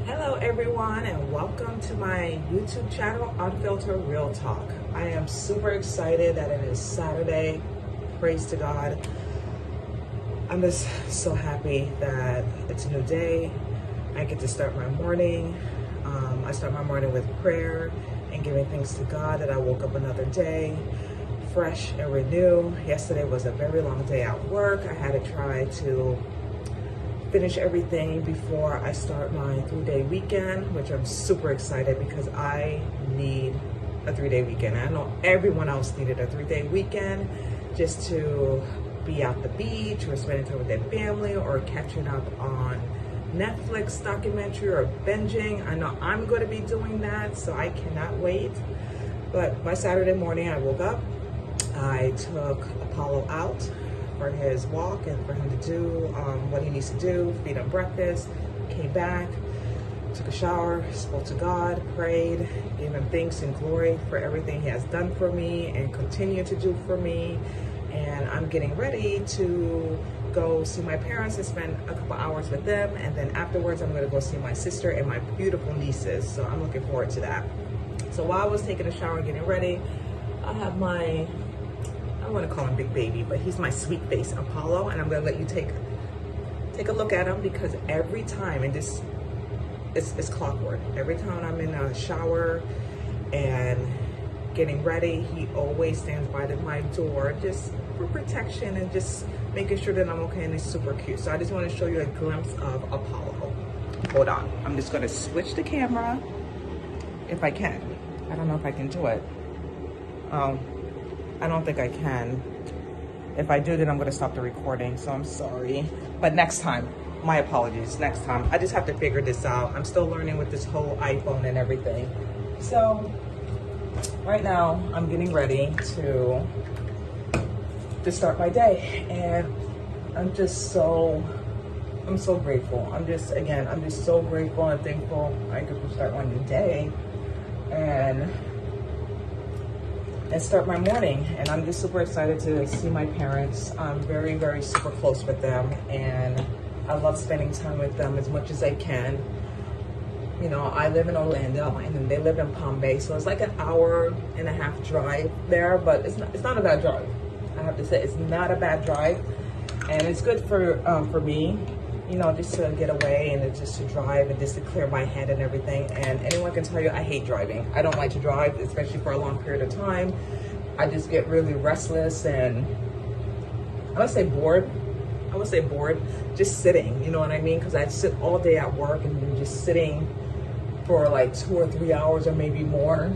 Hello everyone, and welcome to my YouTube channel, Unfiltered Real Talk. I am super excited that it is Saturday. Praise to God. I'm just so happy that it's a new day. I get to start my morning. I start my morning with prayer and giving thanks to God that I woke up another day fresh and renewed. Yesterday was a very long day at work. I had to try to finish everything before I start my 3-day weekend, which I'm super excited because I need a 3-day weekend. I know everyone else needed a 3-day weekend just to be at the beach or spending time with their family or catching up on Netflix documentary or binging. I know I'm going to be doing that, so I cannot wait. But my Saturday morning, I woke up, I took Apollo out for his walk and for him to do what he needs to do, feed him breakfast, came back, took a shower, spoke to God, prayed, gave him thanks and glory for everything he has done for me and continue to do for me. And I'm getting ready to go see my parents and spend a couple hours with them. And then afterwards, I'm gonna go see my sister and my beautiful nieces. So I'm looking forward to that. So while I was taking a shower and getting ready, I have my, I want to call him Big Baby, but he's my sweet face Apollo, and I'm gonna let you take a look at him because every time, and this it's clockwork. Every time I'm in a shower and getting ready, he always stands by my door just for protection and just making sure that I'm okay, and he's super cute. So I just want to show you a glimpse of Apollo. Hold on, I'm just gonna switch the camera if I can. I don't know if I can do it. I don't think I can. If I do, then I'm gonna stop the recording, so I'm sorry. But next time, my apologies, next time. I just have to figure this out. I'm still learning with this whole iPhone and everything. So, right now, I'm getting ready to start my day. And I'm so grateful. I'm just so grateful and thankful I could start my new day and start my morning. And I'm just super excited to see my parents. I'm very, very super close with them, and I love spending time with them as much as I can. You know, I live in Orlando and then they live in Palm Bay, so it's like an hour and a half drive there, but it's not a bad drive. I have to say, it's not a bad drive, and it's good for me, you know, just to get away and just to drive and just to clear my head and everything. And anyone can tell you I hate driving. I don't like to drive, especially for a long period of time. I just get really restless and I would say bored. Just sitting, you know what I mean? Because I sit all day at work and then just sitting for like 2 or 3 hours or maybe more.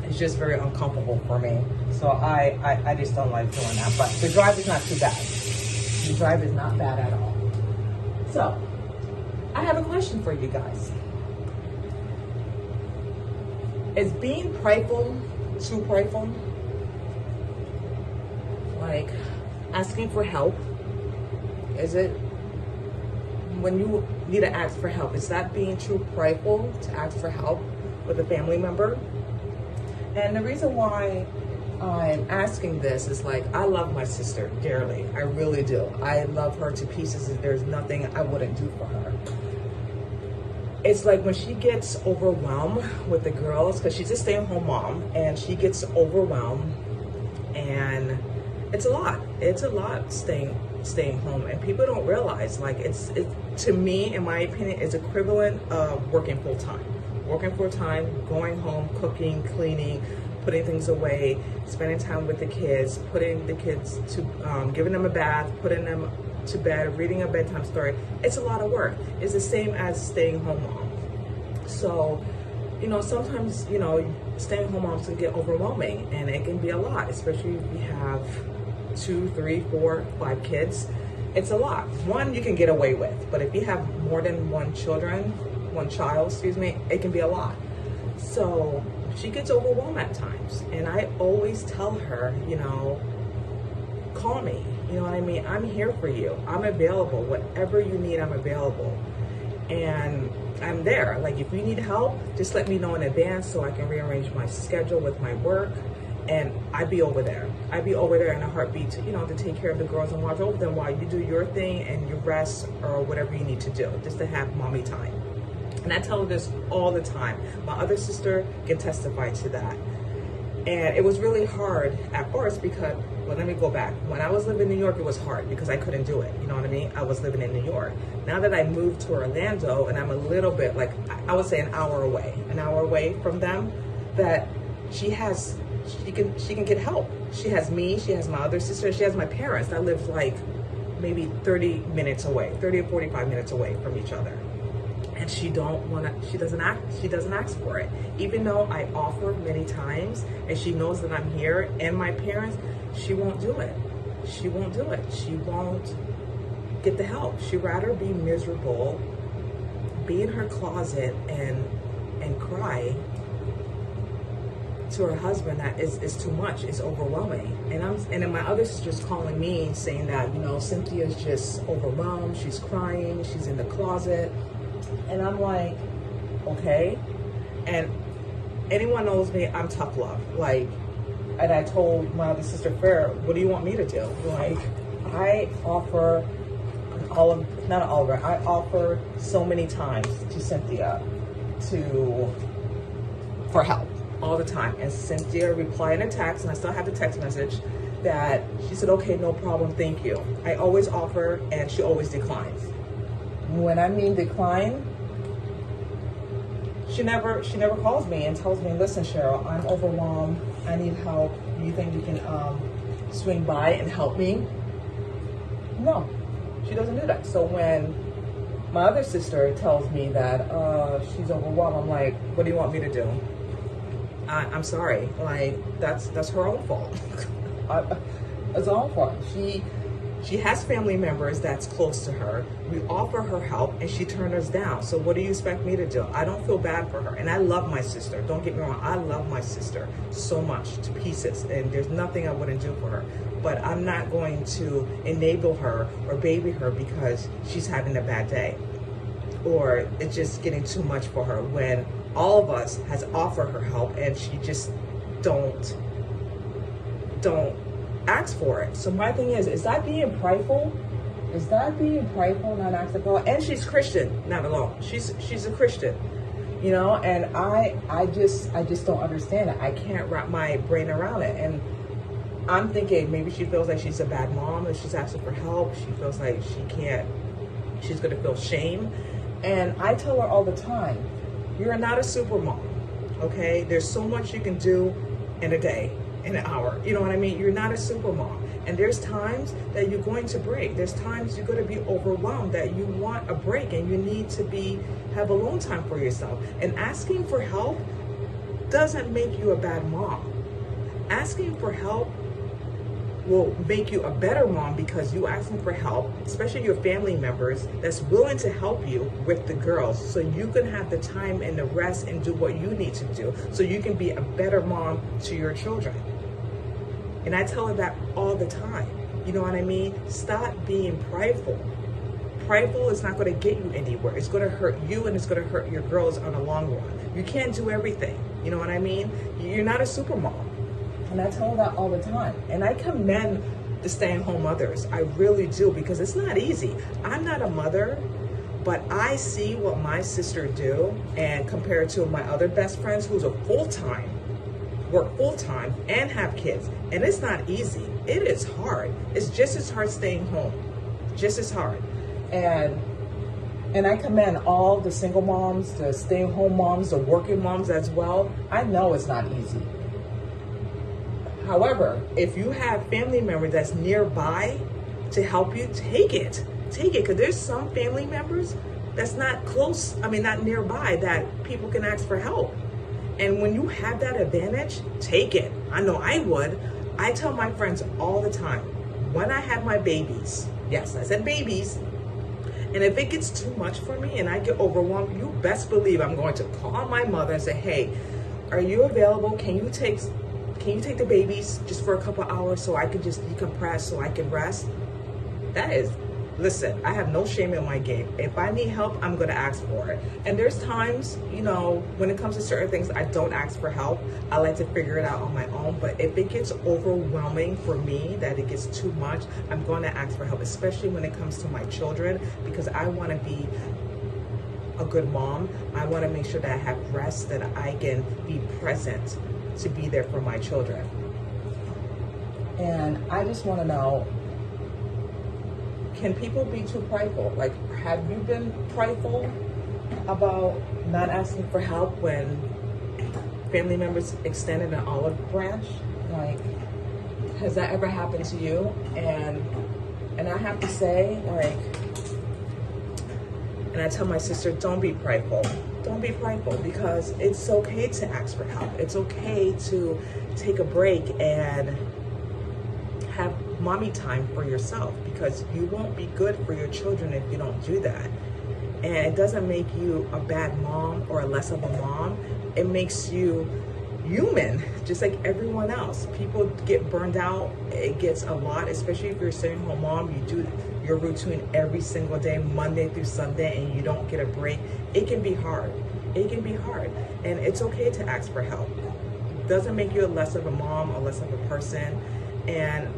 It's just very uncomfortable for me. So I just don't like doing that. But the drive is not too bad. The drive is not bad at all. So, I have a question for you guys. Is being prideful too prideful? Like asking for help? Is it when you need to ask for help? Is that being too prideful to ask for help with a family member? And the reason why I'm asking this is like, I love my sister dearly. I really do. I love her to pieces, and there's nothing I wouldn't do for her. It's like when she gets overwhelmed with the girls, because she's a stay-at-home mom, and she gets overwhelmed, and it's a lot. It's a lot staying home, and people don't realize, like, it's to me, in my opinion, it's equivalent of working full-time. Working full-time, going home, cooking, cleaning, putting things away, spending time with the kids, putting the kids to, giving them a bath, putting them to bed, reading a bedtime story. It's a lot of work. It's the same as staying home mom. So, you know, sometimes, you know, staying home moms can get overwhelming, and it can be a lot, especially if you have 2, 3, 4, 5 kids. It's a lot. One you can get away with, but if you have more than one child, it can be a lot. So she gets overwhelmed at times, and I always tell her, you know, call me, you know what I mean? I'm here for you. I'm available. Whatever you need, I'm available. And I'm there. Like, if you need help, just let me know in advance so I can rearrange my schedule with my work, and I'd be over there. I'd be over there in a heartbeat to, you know, to take care of the girls and watch over them while you do your thing and you rest or whatever you need to do, just to have mommy time. And I tell her this all the time. My other sister can testify to that. And it was really hard at first because, well, let me go back. When I was living in New York, it was hard because I couldn't do it. You know what I mean? I was living in New York. Now that I moved to Orlando and I'm a little bit, like, I would say an hour away from them, that she can get help. She has me, she has my other sister, she has my parents that live like maybe 30 minutes away, 30 or 45 minutes away from each other. And she doesn't ask for it. Even though I offer many times and she knows that I'm here and my parents, she won't do it. She won't do it. She won't get the help. She'd rather be miserable, be in her closet and cry to her husband that is too much, it's overwhelming. And then my other sister's calling me saying that, you know, Cynthia's just overwhelmed, she's crying, she's in the closet. And I'm like, okay. And anyone knows me, I'm tough love. Like, and I told my other sister, Fair, what do you want me to do? Like, I offer not all of her, I offer so many times to Cynthia for help all the time. And Cynthia replied in a text, and I still have the text message, that she said, okay, no problem, thank you. I always offer, and she always declines. When I mean decline, she never calls me and tells me, listen, Cheryl, I'm overwhelmed, I need help. Do you think you can swing by and help me? No, she doesn't do that. So when my other sister tells me that she's overwhelmed, I'm like, what do you want me to do? I'm sorry, like, that's her own fault. It's her own fault. She has family members that's close to her. We offer her help and she turned us down. So what do you expect me to do? I don't feel bad for her. And I love my sister. Don't get me wrong. I love my sister so much, to pieces. And there's nothing I wouldn't do for her. But I'm not going to enable her or baby her because she's having a bad day, or it's just getting too much for her, when all of us has offered her help and she just don't ask for it. So my thing is that being prideful? Is that being prideful, not asking for help? And she's Christian, not alone. She's a Christian, you know, and I just don't understand it. I can't wrap my brain around it. And I'm thinking maybe she feels like she's a bad mom if she's asking for help. She feels like she's gonna feel shame. And I tell her all the time, you're not a super mom, okay? There's so much you can do in a day, in an hour. You know what I mean? You're not a super mom. And there's times that you're going to break. There's times you're going to be overwhelmed, that you want a break and you need to have alone time for yourself. And asking for help doesn't make you a bad mom. Asking for help will make you a better mom, because you asking for help, especially your family members that's willing to help you with the girls, so you can have the time and the rest and do what you need to do, so you can be a better mom to your children. And I tell her that all the time. You know what I mean? Stop being prideful. Prideful is not going to get you anywhere. It's going to hurt you and it's going to hurt your girls on the long run. You can't do everything. You know what I mean? You're not a super mom. And I tell her that all the time. And I commend the stay-at-home mothers. I really do, because it's not easy. I'm not a mother, but I see what my sister do, and compared to my other best friends who's work full-time and have kids. And it's not easy. It is hard. It's just as hard staying home. Just as hard. And I commend all the single moms, the stay-at-home moms, the working moms as well. I know it's not easy. However, if you have family members that's nearby to help you, take it. Take it, because there's some family members that's not close, not nearby, that people can ask for help. And when you have that advantage, take it. I know I would. I tell my friends all the time, when I have my babies, yes, I said babies, and if it gets too much for me and I get overwhelmed, you best believe I'm going to call my mother and say, hey, are you available? Can you take the babies just for a couple hours so I can just decompress, so I can rest? Listen, I have no shame in my game. If I need help, I'm going to ask for it. And there's times, when it comes to certain things, I don't ask for help. I like to figure it out on my own. But if it gets overwhelming for me, that it gets too much, I'm going to ask for help, especially when it comes to my children, because I want to be a good mom. I want to make sure that I have rest, that I can be present to be there for my children. And I just want to know, can people be too prideful? Like, have you been prideful about not asking for help when family members extended an olive branch? Like, has that ever happened to you? And I have to say, like, and I tell my sister, don't be prideful. Don't be prideful, because it's okay to ask for help. It's okay to take a break and have mommy time for yourself, because you won't be good for your children if you don't do that. And it doesn't make you a bad mom or less of a mom. It makes you human, just like everyone else. People get burned out. It gets a lot, especially if you're a stay-at-home mom. You do your routine every single day, Monday through Sunday, and you don't get a break. It can be hard. It can be hard. And it's okay to ask for help. It doesn't make you a less of a mom or less of a person. And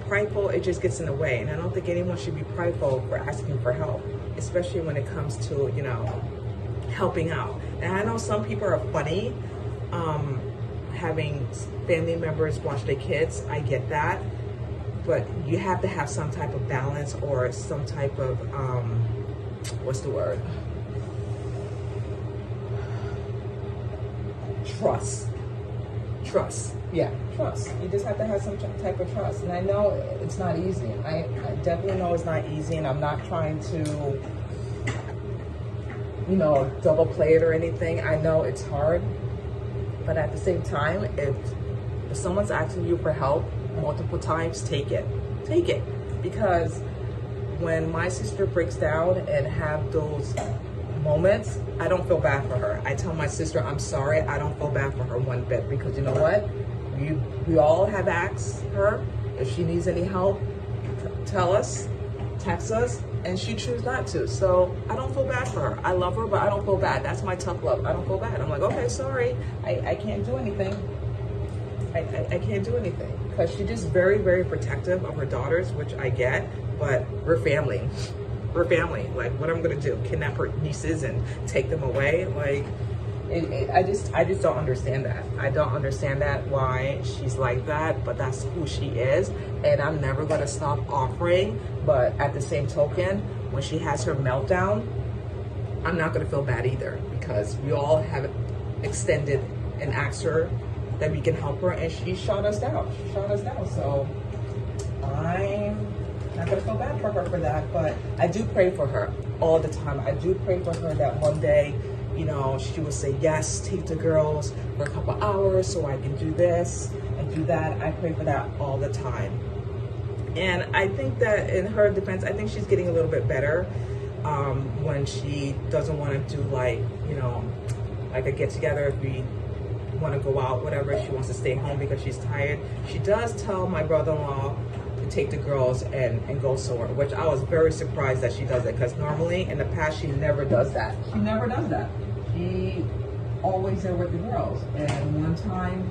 prideful, it just gets in the way. And I don't think anyone should be prideful for asking for help, especially when it comes to, you know, helping out. And I know some people are funny, having family members watch their kids. I get that. But you have to have some type of balance, or some type of, what's the word? Trust. Yeah, trust. You just have to have some type of trust. And I know it's not easy. I definitely know it's not easy, and I'm not trying to, you know, double play it or anything. I know it's hard, but at the same time, if someone's asking you for help multiple times, take it. Because when my sister breaks down and have those moments, I don't feel bad for her. I tell my sister, I'm sorry. I don't feel bad for her one bit, because you know what? We all have asked her if she needs any help, tell us, text us, and she chooses not to. So I don't feel bad for her. I love her, but I don't feel bad. That's my tough love. I don't feel bad. I'm like, okay, sorry. I can't do anything. I can't do anything, because she's just very, very protective of her daughters, which I get, but we're family. We're family. Like, what I'm gonna do? Kidnap her nieces and take them away? Like, I just don't understand that. I don't understand that, why she's like that, but that's who she is, and I'm never gonna stop offering. But at the same token, when she has her meltdown, I'm not gonna feel bad either, because we all have extended and asked her that we can help her, and she shot us down. So I'm not gonna feel bad for her for that, but I do pray for her all the time. I do pray for her that one day, you know, she will say, yes, take the girls for a couple hours so I can do this and do that. I pray for that all the time. And I think that in her defense, I think she's getting a little bit better when she doesn't want to do, like, you know, like a get together if we want to go out, whatever. She wants to stay home because she's tired. She does tell my brother-in-law to take the girls and go somewhere, which I was very surprised that she does it, because normally in the past she never does that. She always there with the girls. And one time,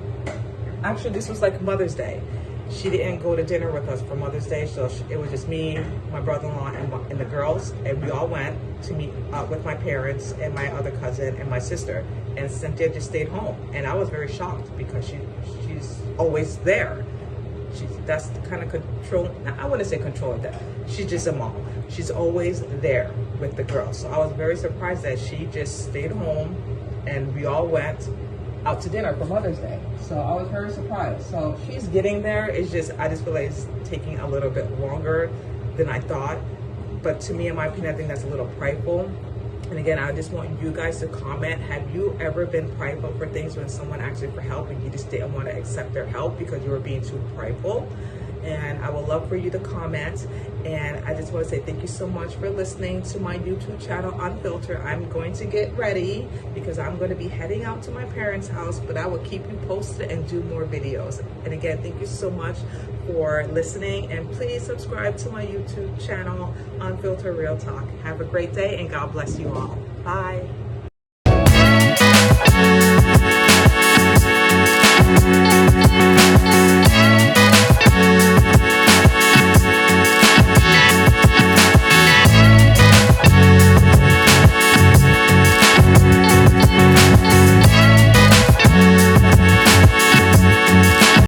actually this was like Mother's Day, she didn't go to dinner with us for Mother's Day, so it was just me, my brother-in-law, and the girls, and we all went to meet with my parents and my other cousin and my sister, and Cynthia just stayed home. And I was very shocked, because she's always there. That's the kind of control, I wouldn't say control that. She's just a mom. She's always there with the girls. So I was very surprised that she just stayed home, and we all went out to dinner for Mother's Day. So I was very surprised. So she's getting there. It's just, I just feel like it's taking a little bit longer than I thought. But to me, in my opinion, I think that's a little prideful. And again, I just want you guys to comment. Have you ever been prideful for things when someone asks you for help and you just didn't want to accept their help because you were being too prideful? And I would love for you to comment. And I just want to say thank you so much for listening to my YouTube channel, Unfiltered. I'm going to get ready because I'm going to be heading out to my parents' house, but I will keep you posted and do more videos. And again, thank you so much for listening. And please subscribe to my YouTube channel, Unfiltered Real Talk. Have a great day, and God bless you all. Bye.